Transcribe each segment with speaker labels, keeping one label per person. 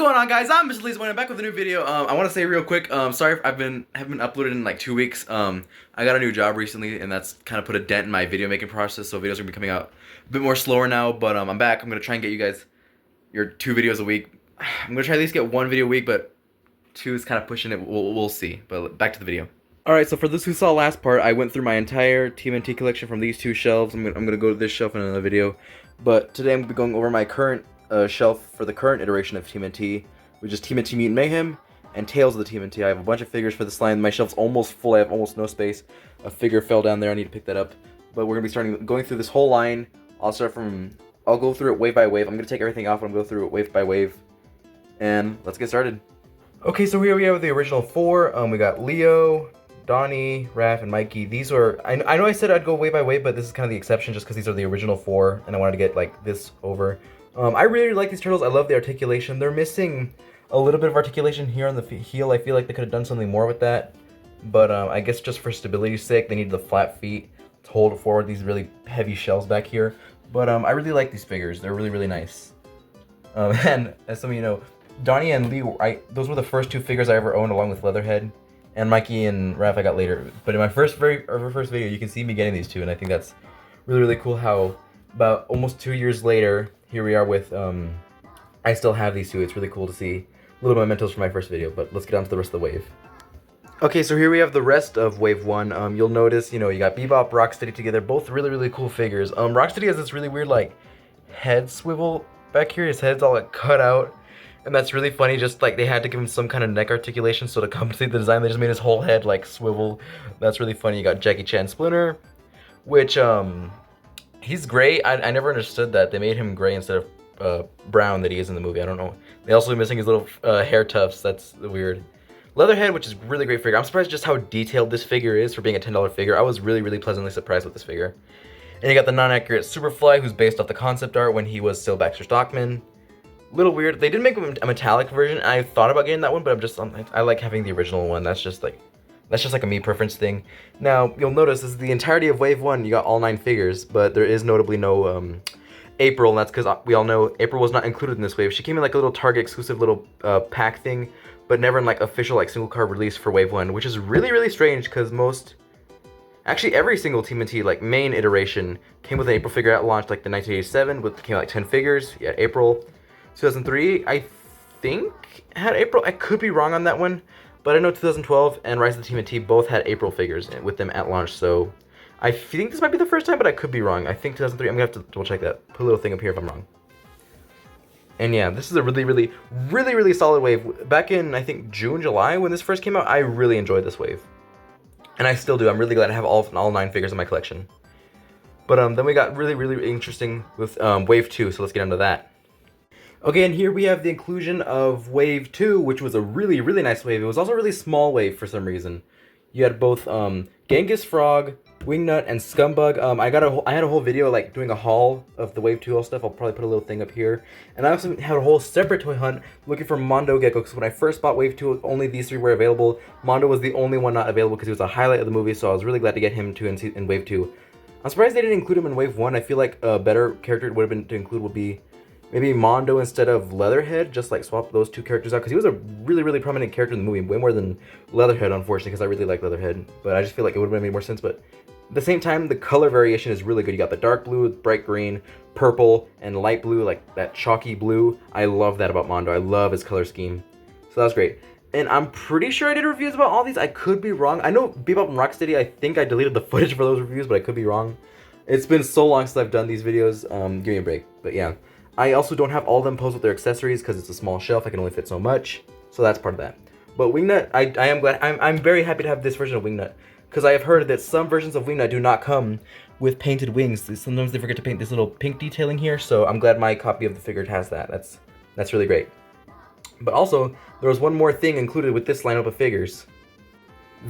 Speaker 1: going on, guys? I'm Mr. Lee's back with a new video. I want to say real quick, sorry if haven't uploaded in like 2 weeks. I got a new job recently, and that's kind of put a dent in my video making process, so videos are gonna be coming out a bit more slower now, but I'm back. I'm gonna try and get you guys your 2 videos a week. I'm gonna try to at least get 1 video a week, but 2 is kind of pushing it. We'll see. But back to the video. Alright, so for those who saw last part, I went through my entire TMNT collection from these 2 shelves. I'm gonna go to this shelf in another video, but today I'm gonna be going over my current shelf for the current iteration of TMNT, which is TMNT Mutant Mayhem and Tales of the TMNT. I have a bunch of figures for this line. My shelf's almost full. I have almost no space. A figure fell down there. I need to pick that up. But we're gonna be going through this whole line. I'll go through it wave by wave. I'm gonna take everything off and go through it wave by wave. And let's get started. Okay, so here we have the original 4. We got Leo, Donnie, Raph, and Mikey. These are, I know I said I'd go wave by wave, but this is kind of the exception just because these are the original 4, and I wanted to get like this over. I really like these turtles. I love the articulation. They're missing a little bit of articulation here on the heel. I feel like they could have done something more with that, but I guess just for stability's sake, they need the flat feet to hold forward these really heavy shells back here. But I really like these figures. They're really, really nice. And as some of you know, Donnie and Lee, those were the first 2 figures I ever owned, along with Leatherhead. And Mikey and Raph I got later. But in my first video, you can see me getting these 2, and I think that's really, really cool how about almost 2 years later, here we are with, I still have these 2. It's really cool to see little mementos from my first video, but let's get on to the rest of the wave. Okay, so here we have the rest of wave 1. You'll notice, you got Bebop, Rocksteady together, both really, really cool figures. Rocksteady has this really weird, like, head swivel back here. His head's all, like, cut out, and that's really funny. Just, like, they had to give him some kind of neck articulation, so to compensate the design, they just made his whole head, like, swivel. That's really funny. You got Jackie Chan Splinter, which, he's gray. I never understood that. They made him gray instead of brown that he is in the movie. I don't know. They also missing his little hair tufts. That's weird. Leatherhead, which is a really great figure. I'm surprised just how detailed this figure is for being a $10 figure. I was really, really pleasantly surprised with this figure. And you got the non-accurate Superfly, who's based off the concept art when he was still Baxter Stockman. Little weird. They did make a metallic version. I thought about getting that one, but I like having the original one. That's just like a me preference thing. Now, you'll notice this is the entirety of Wave 1. You got all 9 figures, but there is notably no April, and that's because we all know April was not included in this wave. She came in like a little Target exclusive little pack thing, but never in like official like single card release for Wave 1, which is really, really strange because actually every single TMNT like main iteration came with an April figure at launch, like the 1987, came out like 10 figures. Yeah, April 2003, I think had April. I could be wrong on that one. But I know 2012 and Rise of the TMNT both had April figures with them at launch, so I think this might be the first time, but I could be wrong. I think 2003, I'm going to have to double check that. Put a little thing up here if I'm wrong. And yeah, this is a really, really, really, really solid wave. Back in, I think, June, July, when this first came out, I really enjoyed this wave. And I still do. I'm really glad to have all 9 figures in my collection. But then we got really, really interesting with wave 2, so let's get into that. Okay, and here we have the inclusion of Wave 2, which was a really, really nice wave. It was also a really small wave for some reason. You had both Genghis Frog, Wingnut, and Scumbug. I had a whole video like doing a haul of the Wave 2 stuff. I'll probably put a little thing up here. And I also had a whole separate toy hunt looking for Mondo Gecko, because when I first bought Wave 2, only these 3 were available. Mondo was the only one not available because he was a highlight of the movie, so I was really glad to get him too in Wave 2. I'm surprised they didn't include him in Wave 1. I feel like a better character it would have been to include would be maybe Mondo instead of Leatherhead, just like swap those 2 characters out, because he was a really, really prominent character in the movie, way more than Leatherhead, unfortunately, because I really like Leatherhead, but I just feel like it would have made more sense. But at the same time, the color variation is really good. You got the dark blue, bright green, purple, and light blue, like that chalky blue. I love that about Mondo. I love his color scheme, so that was great. And I'm pretty sure I did reviews about all these. I could be wrong. I know Bebop and Rocksteady, I think I deleted the footage for those reviews, but I could be wrong. It's been so long since I've done these videos. Give me a break, but yeah. I also don't have all of them posed with their accessories because it's a small shelf. I can only fit so much, so that's part of that. But Wingnut, I am glad. I'm very happy to have this version of Wingnut, because I have heard that some versions of Wingnut do not come with painted wings. Sometimes they forget to paint this little pink detailing here, so I'm glad my copy of the figure has that. That's really great. But also, there was one more thing included with this lineup of figures.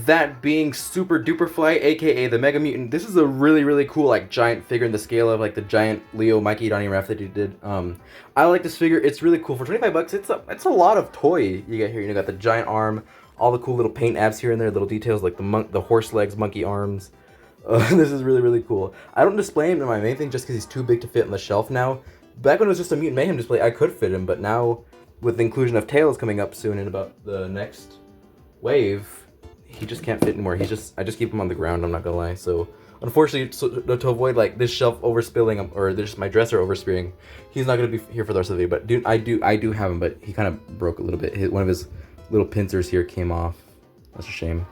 Speaker 1: That being Super Duper Fly, aka the Mega Mutant. This is a really, really cool like giant figure in the scale of like the giant Leo, Mikey, Donnie, and Raph that he did. I like this figure. It's really cool. For 25 bucks, it's a lot of toy you get here. You got the giant arm, all the cool little paint abs here and there, little details like the horse legs, monkey arms. This is really, really cool. I don't display him in my main thing just because he's too big to fit on the shelf now. Back when it was just a Mutant Mayhem display, I could fit him, but now with the inclusion of Tails coming up soon in about the next wave, he just can't fit anymore. I just keep him on the ground, I'm not gonna lie. So unfortunately, to avoid like this shelf overspilling or this my dresser overspilling, he's not gonna be here for the rest of the video. But dude, I do have him, but he kind of broke a little bit. One of his little pincers here came off. That's a shame.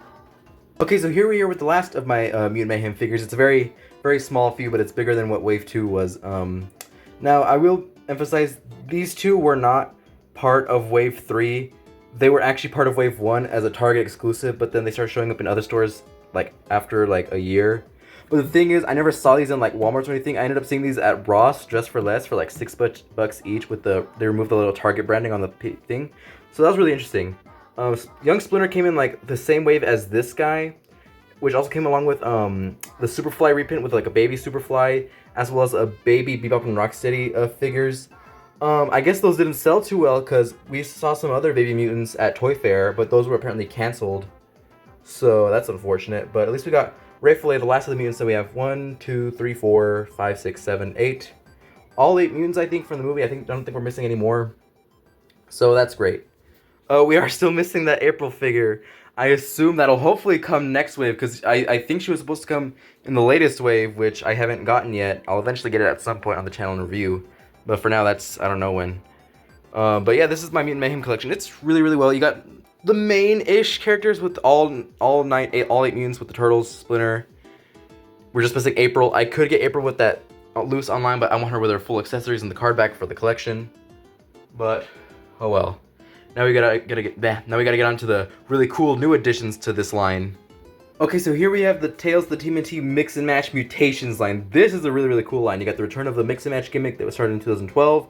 Speaker 1: Okay, so here we are with the last of my Mutant Mayhem figures. It's a very, very small few, but it's bigger than what Wave 2 was. Now, I will emphasize, these two were not part of Wave 3. They were actually part of Wave 1 as a Target exclusive, but then they started showing up in other stores like after like a year. But the thing is, I never saw these in like Walmart or anything. I ended up seeing these at Ross, Dress for Less, for like $6 each with they removed the little Target branding on the thing. So that was really interesting. Young Splinter came in like the same wave as this guy, which also came along with the Superfly reprint with like a baby Superfly, as well as a baby Bebop and Rocksteady figures. I guess those didn't sell too well because we saw some other Baby Mutants at Toy Fair, but those were apparently canceled. So that's unfortunate, but at least we got rightfully the last of the mutants. So we have 1, 2, 3, 4, 5, 6, 7, 8. All 8 mutants, I think, from the movie. I don't think we're missing any more. So that's great. We are still missing that April figure. I assume that'll hopefully come next wave, because I think she was supposed to come in the latest wave, which I haven't gotten yet. I'll eventually get it at some point on the channel and review. But for now, I don't know when. But yeah, this is my Mutant Mayhem collection. It's really, really well. You got the main-ish characters with all 8 mutants with the Turtles, Splinter. We're just missing April. I could get April with that loose online, but I want her with her full accessories and the card back for the collection. But oh well. Now we gotta get on to the really cool new additions to this line. Okay, so here we have the Tails the TMNT Mix and Match Mutations line. This is a really, really cool line. You got the return of the Mix and Match gimmick that was started in 2012,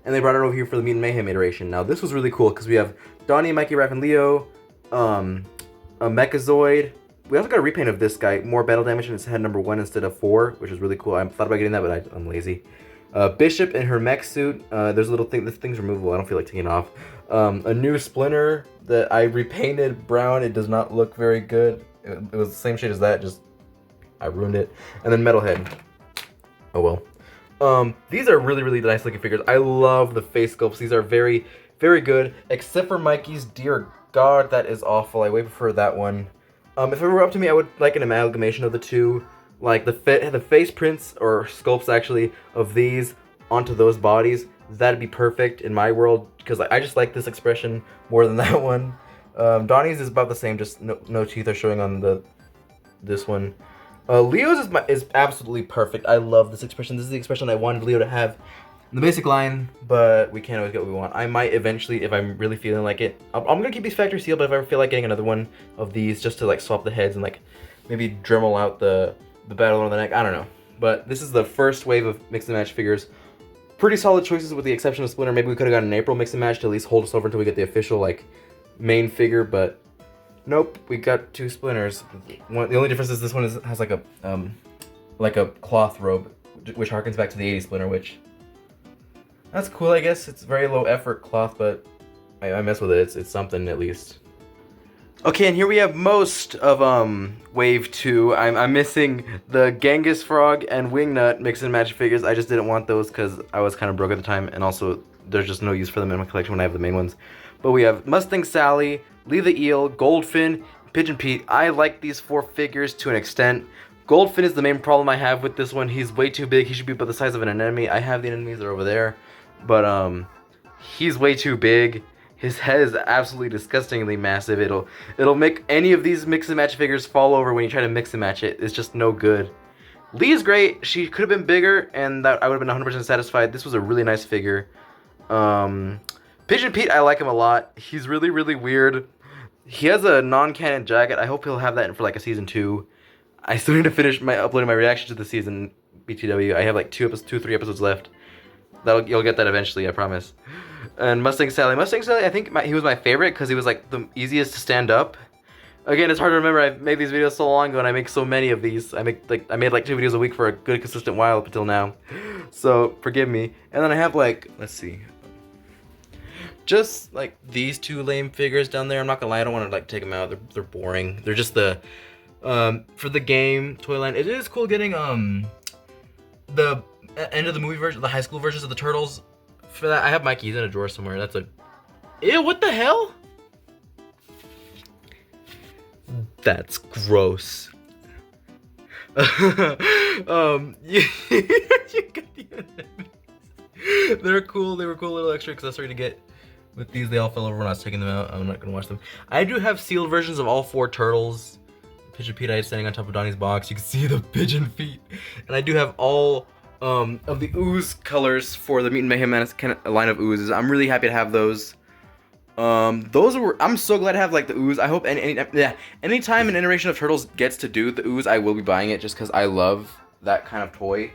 Speaker 1: and they brought it over here for the Mutant Mayhem iteration. Now this was really cool because we have Donnie, Mikey, Raph, and Leo, a Mechazoid. We also got a repaint of this guy, more battle damage in his head, number 1 instead of 4, which is really cool. I thought about getting that, but I'm lazy. Bishop in her mech suit. There's a little thing. This thing's removable. I don't feel like taking it off. A new Splinter that I repainted brown. It does not look very good. It was the same shade as that. Just I ruined it. And then Metalhead. Oh well. These are really, really nice looking figures. I love the face sculpts. These are very, very good. Except for Mikey's. Dear God, that is awful. I way prefer that one. If it were up to me, I would like an amalgamation of the two. Like the face prints or sculpts actually of these onto those bodies. That'd be perfect in my world because I just like this expression more than that one. Donnie's is about the same, just no teeth are showing on this one. Leo's is absolutely perfect. I love this expression. This is the expression I wanted Leo to have in the basic line, but we can't always get what we want. I might eventually, if I'm really feeling like it, I'm gonna keep these factory sealed. But if I ever feel like getting another one of these, just to like swap the heads and like maybe Dremel out the battle on the neck, I don't know. But this is the first wave of mix and match figures. Pretty solid choices with the exception of Splinter. Maybe we could have gotten an April mix and match to at least hold us over until we get the official like main figure, but nope, we got 2 Splinters. The only difference is this one has like a cloth robe, which harkens back to the 80s Splinter, which that's cool, I guess. It's very low effort cloth, but I mess with it. It's something at least. Okay, and here we have most of Wave 2. I'm missing the Genghis Frog and Wingnut mix and match figures. I just didn't want those because I was kind of broke at the time, and also there's just no use for them in my collection when I have the main ones. But we have Mustang Sally, Lee the Eel, Goldfin, Pigeon Pete. I like these 4 figures to an extent. Goldfin is the main problem I have with this one. He's way too big. He should be about the size of an anemone. I have the anemones, they're over there. But he's way too big. His head is absolutely disgustingly massive. It'll make any of these mix and match figures fall over when you try to mix and match it. It's just no good. Lee is great. She could have been bigger, and that I would have been 100% satisfied. This was a really nice figure. Pigeon Pete, I like him a lot. He's really, really weird. He has a non-canon jacket. I hope he'll have that for like a season 2. I still need to finish uploading my reaction to the season BTW. I have like 3 episodes left. You'll get that eventually, I promise. And Mustang Sally, I think he was my favorite because he was like the easiest to stand up. Again, it's hard to remember. I've made these videos so long ago, and I make so many of these. I made like 2 videos a week for a good consistent while up until now. So forgive me. And then I have like, let's see, just like these 2 lame figures down there. I'm not gonna lie, I don't want to like take them out. They're boring. They're just the for the game Toyland. It is cool getting the end of the movie version, the high school versions of the Turtles. For that, I have Mikey. He's in a drawer somewhere. That's a Ew, what the hell? That's gross. You got the enemies. They're cool. They were cool little extra accessory to get with these. They all fell over when I was taking them out. I'm not gonna watch them. I do have sealed versions of all 4 turtles. Pigeon Pete is standing on top of Donnie's box. You can see the pigeon feet. And I do have all of the ooze colors for the Mutant Mayhem kind of line of oozes. I'm really happy to have those. I'm so glad to have like the ooze. I hope anytime an iteration of Turtles gets to do the ooze, I will be buying it just because I love that kind of toy.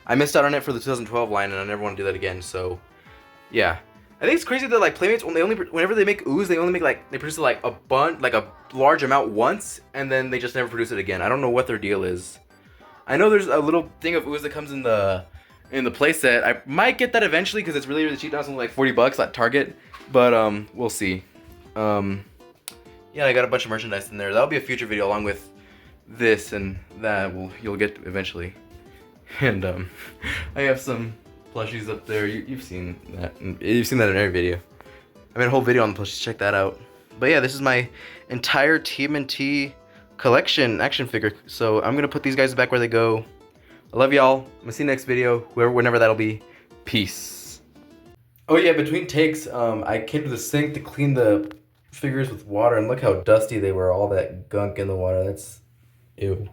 Speaker 1: I missed out on it for the 2012 line, and I never want to do that again. So, yeah, I think it's crazy that like Playmates whenever they make ooze, they only make they produce like a large amount once, and then they just never produce it again. I don't know what their deal is. I know there's a little thing of ooze that comes in the playset. I might get that eventually because it's really cheap now. It's only like $40 at Target. But we'll see. Yeah, I got a bunch of merchandise in there. That'll be a future video along with this and that. You'll get eventually. And I have some plushies up there. You've seen that. You've seen that in every video. I made a whole video on the plushies. Check that out. But yeah, this is my entire TMNT collection action figure. So I'm gonna put these guys back where they go. I love y'all. I'm gonna see you next video, whenever that'll be. Peace. Oh yeah, between takes, I came to the sink to clean the figures with water, and look how dusty they were, all that gunk in the water. That's ew.